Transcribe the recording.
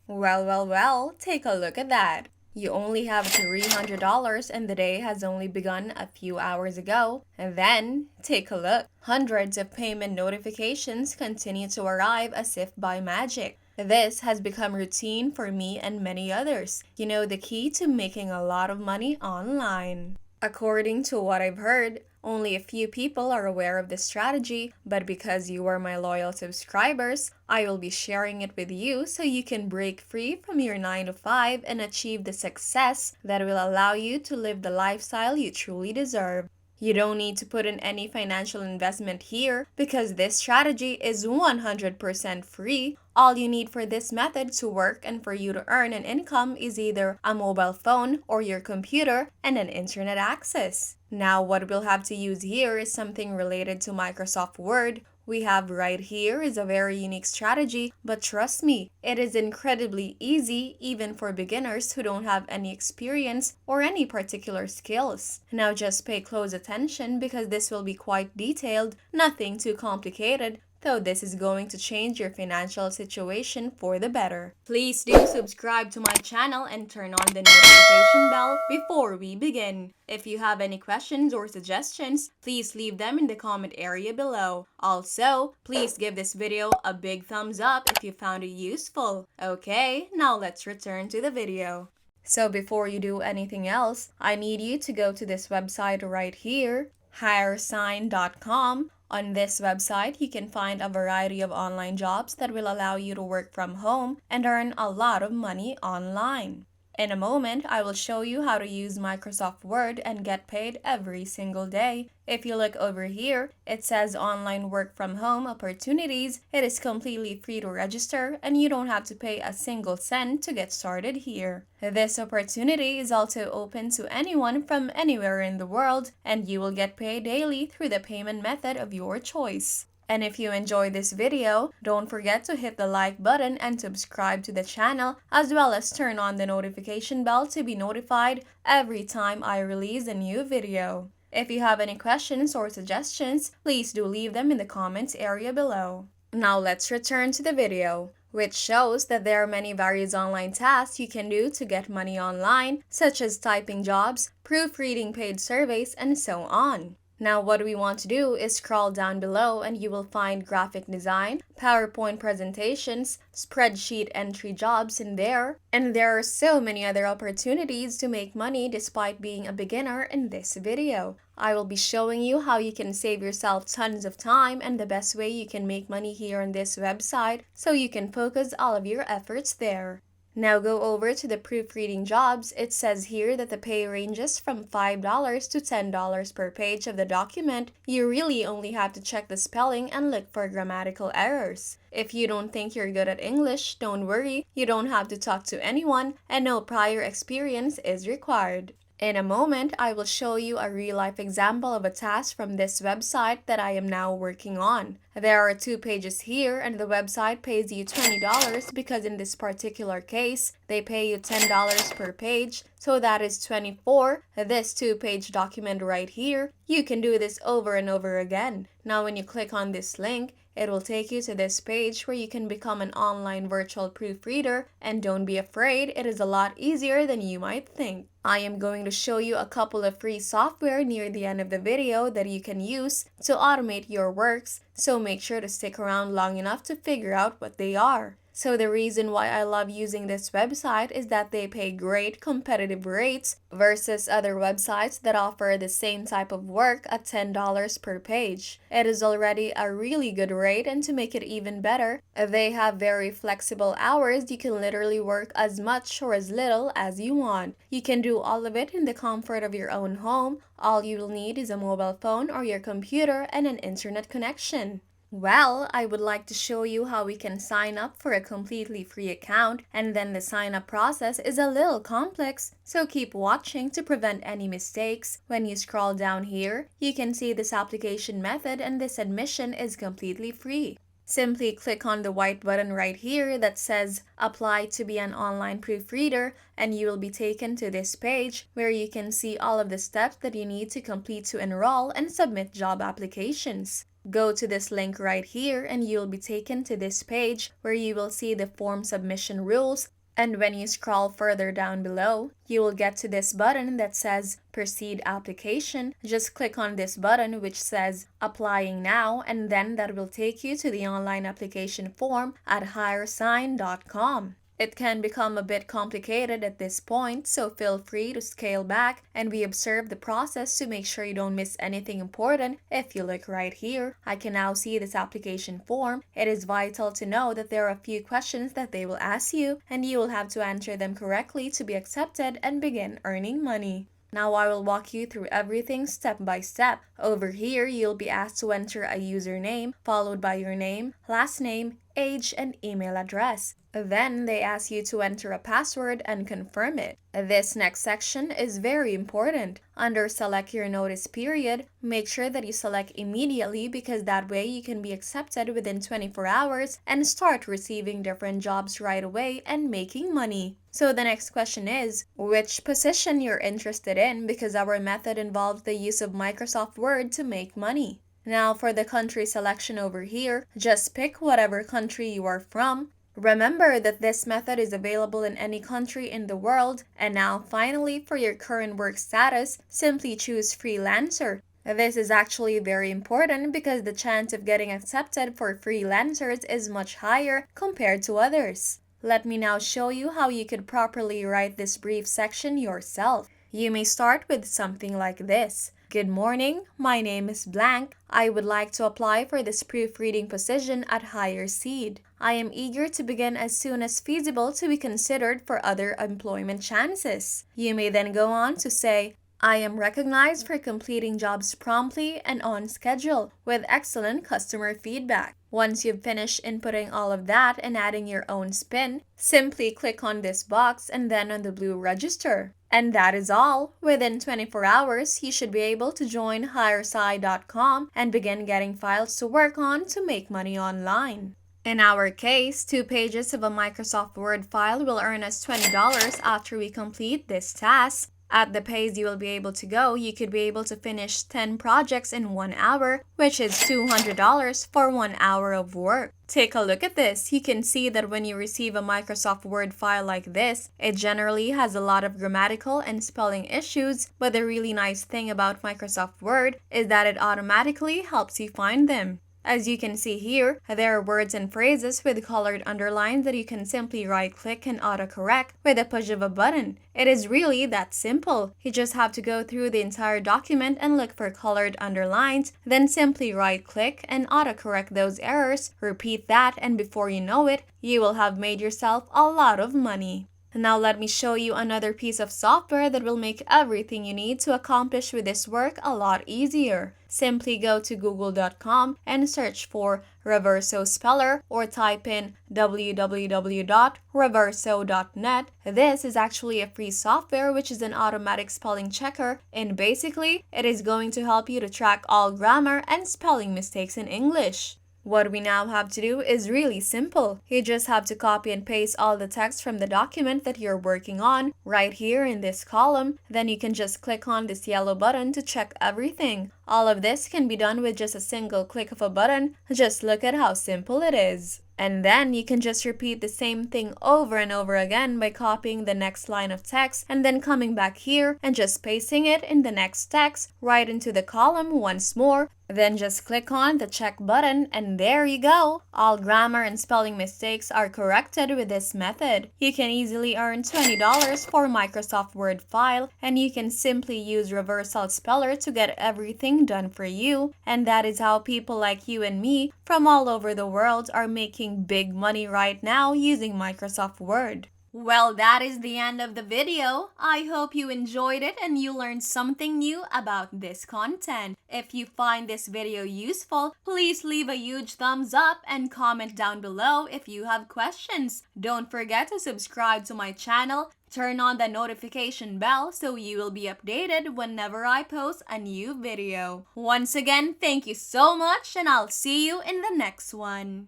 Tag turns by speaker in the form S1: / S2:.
S1: Well, take a look at that. You only have $300 and the day has only begun a few hours ago. And then, take a look. Hundreds of payment notifications continue to arrive as if by magic. This has become routine for me and many others. You know, the key to making a lot of money online. According to what I've heard, only a few people are aware of this strategy, but because you are my loyal subscribers, I will be sharing it with you so you can break free from your 9 to 5 and achieve the success that will allow you to live the lifestyle you truly deserve. You don't need to put in any financial investment here because this strategy is 100% free. All you need for this method to work and for you to earn an income is either a mobile phone or your computer and an internet access. Now, what we'll have to use here is something related to Microsoft Word. We have right here is a very unique strategy, but trust me, it is incredibly easy even for beginners who don't have any experience or any particular skills. Now just pay close attention because this will be quite detailed, nothing too complicated, though this is going to change your financial situation for the better. Please do subscribe to my channel and turn on the notification bell before we begin. If you have any questions or suggestions, please leave them in the comment area below. Also, please give this video a big thumbs up if you found it useful. Okay, now let's return to the video. So before you do anything else, I need you to go to this website right here, hiresign.com. On this website, you can find a variety of online jobs that will allow you to work from home and earn a lot of money online. In a moment, I will show you how to use Microsoft Word and get paid every single day. If you look over here, it says online work from home opportunities. It is completely free to register and you don't have to pay a single cent to get started here. This opportunity is also open to anyone from anywhere in the world and you will get paid daily through the payment method of your choice. And if you enjoyed this video, don't forget to hit the like button and subscribe to the channel, as well as turn on the notification bell to be notified every time I release a new video. If you have any questions or suggestions, please do leave them in the comments area below. Now let's return to the video, which shows that there are many various online tasks you can do to get money online, such as typing jobs, proofreading paid surveys, and so on. Now what we want to do is scroll down below and you will find graphic design, PowerPoint presentations, spreadsheet entry jobs in there. And there are so many other opportunities to make money despite being a beginner in this video. I will be showing you how you can save yourself tons of time and the best way you can make money here on this website so you can focus all of your efforts there. Now go over to the proofreading jobs. It says here that the pay ranges from $5 to $10 per page of the document. You really only have to check the spelling and look for grammatical errors. If you don't think you're good at English, don't worry. You don't have to talk to anyone and no prior experience is required. In a moment, I will show you a real-life example of a task from this website that I am now working on. There are 2 pages here and the website pays you $20 because in this particular case, they pay you $10 per page, so that is 24. This 2-page document right here, you can do this over and over again. Now when you click on this link, it will take you to this page where you can become an online virtual proofreader, and don't be afraid, it is a lot easier than you might think. I am going to show you a couple of free software near the end of the video that you can use to automate your works, so make sure to stick around long enough to figure out what they are. So the reason why I love using this website is that they pay great competitive rates versus other websites that offer the same type of work at $10 per page. It is already a really good rate, and to make it even better, they have very flexible hours. You can literally work as much or as little as you want. You can do all of it in the comfort of your own home. All you'll need is a mobile phone or your computer and an internet connection. Well, I would like to show you how we can sign up for a completely free account, and then the sign up process is a little complex, so keep watching to prevent any mistakes. When you scroll down here, you can see this application method and this admission is completely free. Simply click on the white button right here that says apply to be an online proofreader and you will be taken to this page where you can see all of the steps that you need to complete to enroll and submit job applications. Go to this link right here and you'll be taken to this page where you will see the form submission rules. And when you scroll further down below, you will get to this button that says Proceed Application. Just click on this button which says Applying Now, and then that will take you to the online application form at HireSign.com. It can become a bit complicated at this point, so feel free to scale back and we observe the process to make sure you don't miss anything important. If you look right here, I can now see this application form. It is vital to know that there are a few questions that they will ask you, and you will have to answer them correctly to be accepted and begin earning money. Now I will walk you through everything step by step. Over here, you'll be asked to enter a username, followed by your name, last name, age, and email address. Then they ask you to enter a password and confirm it. This next section is very important. Under Select Your Notice Period, make sure that you select immediately because that way you can be accepted within 24 hours and start receiving different jobs right away and making money. So the next question is, which position you're interested in, because our method involves the use of Microsoft Word to make money. Now for the country selection over here, just pick whatever country you are from. Remember that this method is available in any country in the world. And now finally, for your current work status, simply choose freelancer. This is actually very important because the chance of getting accepted for freelancers is much higher compared to others. Let me now show you how you could properly write this brief section yourself. You may start with something like this. Good morning, my name is blank. I would like to apply for this proofreading position at HireSeed. I am eager to begin as soon as feasible to be considered for other employment chances. You may then go on to say, I am recognized for completing jobs promptly and on schedule with excellent customer feedback. Once you've finished inputting all of that and adding your own spin, simply click on this box and then on the blue register. And that is all. Within 24 hours, you should be able to join HireSign.com and begin getting files to work on to make money online. In our case, 2 pages of a Microsoft Word file will earn us $20 after we complete this task. At the pace you will be able to go, you could be able to finish 10 projects in 1 hour, which is $200 for 1 hour of work. Take a look at this. You can see that when you receive a Microsoft Word file like this, it generally has a lot of grammatical and spelling issues, but the really nice thing about Microsoft Word is that it automatically helps you find them. As you can see here, there are words and phrases with colored underlines that you can simply right-click and autocorrect with a push of a button. It is really that simple. You just have to go through the entire document and look for colored underlines, then simply right-click and autocorrect those errors. Repeat that, and before you know it, you will have made yourself a lot of money. Now let me show you another piece of software that will make everything you need to accomplish with this work a lot easier. Simply go to google.com and search for Reverso Speller or type in www.reverso.net. This is actually a free software which is an automatic spelling checker, and basically it is going to help you to track all grammar and spelling mistakes in English. What we now have to do is really simple. You just have to copy and paste all the text from the document that you're working on right here in this column. Then you can just click on this yellow button to check everything. All of this can be done with just a single click of a button. Just look at how simple it is. And then you can just repeat the same thing over and over again by copying the next line of text and then coming back here and just pasting it in the next text right into the column once more. Then just click on the check button and there you go. All grammar and spelling mistakes are corrected with this method. You can easily earn $20 for Microsoft Word file, and you can simply use Reversal Speller to get everything done for you. And that is how people like you and me from all over the world are making big money right now using Microsoft Word. Well, that is the end of the video. I hope you enjoyed it and you learned something new about this content. If you find this video useful, please leave a huge thumbs up and comment down below if you have questions. Don't forget to subscribe to my channel. Turn on the notification bell so you will be updated whenever I post a new video. Once again, thank you so much and I'll see you in the next one.